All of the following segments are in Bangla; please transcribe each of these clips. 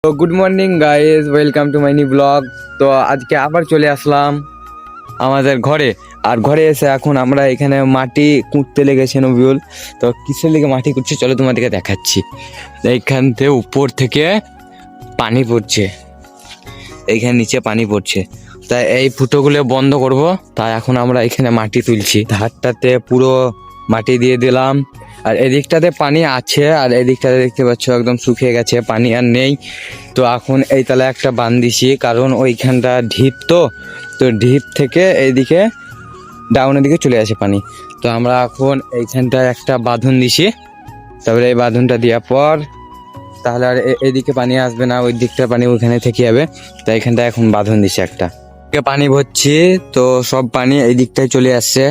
তো good morning guys, welcome to my new blog. তো আজকে আবার চলে আসলাম আমাদের ঘরে। আর ঘরে এসে এখন আমরা এখানে মাটি কুঁদতে লেগেছে নবিউল। তো কিসের লেগে মাটি কুঁদছে চলো তোমাদেরকে দেখাচ্ছি। এইখান থেকে উপর থেকে পানি পড়ছে, এইখানে নিচে পানি পড়ছে, তাই এই ফুটোগুলো বন্ধ করব। তাই এখন আমরা এখানে মাটি তুলছি, ধারটাতে পুরো মাটি দিয়ে দিলাম। আর এদিকটাতে পানি আছে, আর এদিকটাতে দেখতে পাচ্ছ একদম শুকিয়ে গেছে, পানি আর নেই। তো এখন এই তালে একটা বাঁধ দিছি, কারণ ওইখানটা ঢিপ, তো তো ঢিপ থেকে এইদিকে ডাউনের দিকে চলে আসে পানি। তো আমরা এখন এইখানটায় একটা বাঁধন দিছি, তারপরে এই বাঁধনটা দেওয়ার পর তাহলে আর এদিকে পানি আসবে না, ওই দিকটা পানি ওইখানে থেকে যাবে। তাই এখানটা এখন বাঁধন দিছে একটা, পানি ভরছি, তো সব পানি এই দিকটায় চলে আসছে।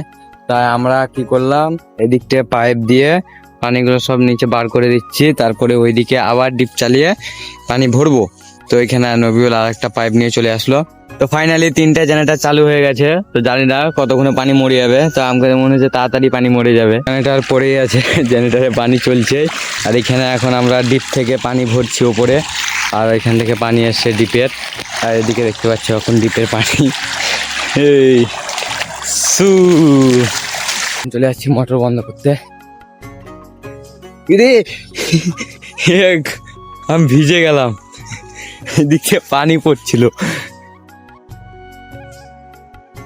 তাই আমরা কি করলাম, এদিকটা পাইপ দিয়ে পানিগুলো সব নিচে বার করে দিচ্ছি, তারপরে ওইদিকে আবার ডিপ চালিয়ে পানি ভরবো। তো এখানে নবিউল আর একটা পাইপ নিয়ে চলে আসলো। তো ফাইনালি 3টে জেনারেটর চালু হয়ে গেছে। তো জানি না কতক্ষণে পানি মরে যাবে, তো আমাকে মনে হচ্ছে তাড়াতাড়ি পানি মরে যাবে। জেনারেটর পড়েই আছে, জেনারেটরে পানি চলছে। আর এখানে এখন আমরা ডিপ থেকে পানি ভরছি ওপরে, আর এখান থেকে পানি আসছে ডিপের। আর এদিকে দেখতে পাচ্ছ এখন ডিপের পানি এই সু চলে যাচ্ছি মোটর বন্ধ করতে। আমি ভিজে গেলাম, এদিকে পানি পড়ছিল।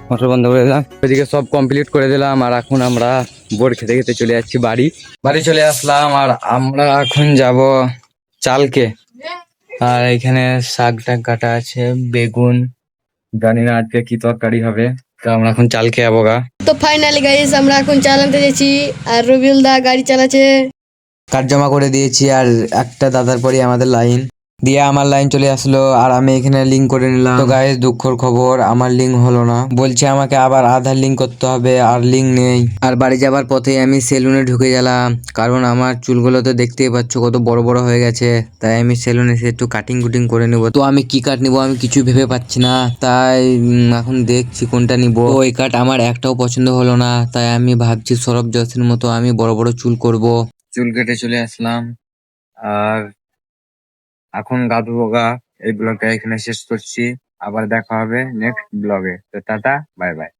মোটর বন্ধ করে দিলাম, ওইদিকে সব কমপ্লিট করে দিলাম। আর এখন আমরা বোর খেতে খেতে চলে যাচ্ছি বাড়ি চলে আসলাম। আর আমরা এখন যাব চালকে। আর এখানে শাক টাক কাটা আছে, বেগুন, জানি না আজকে কি তরকারি হবে। তো আমরা এখন চাল খেয়ে যাবো গা। তো ফাইনালি গাইস আমরা এখন চালাতে যাচ্ছি, আর রবিউল দা গাড়ি চালাচ্ছে। কার্ড জমা করে দিয়েছি, আর একটা দাদার পরই আমাদের লাইন দিয়ে আমার লাইন চলে আসলো। আর আমি এখানে লিঙ্ক করে নিলাম। তো গাইস দুঃখর খবর, আমার লিঙ্ক হলো না, বলছে আমাকে আবার আধার লিঙ্ক করতে হবে, আর লিঙ্ক নেই। আর বাড়ি যাবার পথে আমি সেলুনে ঢুকে গেলাম, কারণ আমার চুলগুলো তো দেখতেই পাচ্ছ কত বড় বড় হয়ে গেছে। তাই আমি সেলুনে এসে একটু কাটিং কুটিং করে নেবো। তো আমি কি কাট নিবো আমি কিছু ভেবে পাচ্ছি না, তাই এখন দেখছি কোনটা নিবো। তো এই কাট আমার একটাও পছন্দ হলো না, তাই আমি ভাবছি সৌরভ জোশীর মতো আমি বড় বড় চুল করব। চুল কেটে চলে আসলাম, আর এখন গা ধুবো গা। এই ব্লগটা এখানে শেষ করছি, আবার দেখা হবে নেক্সট ব্লগে। তো টাটা, বাই বাই।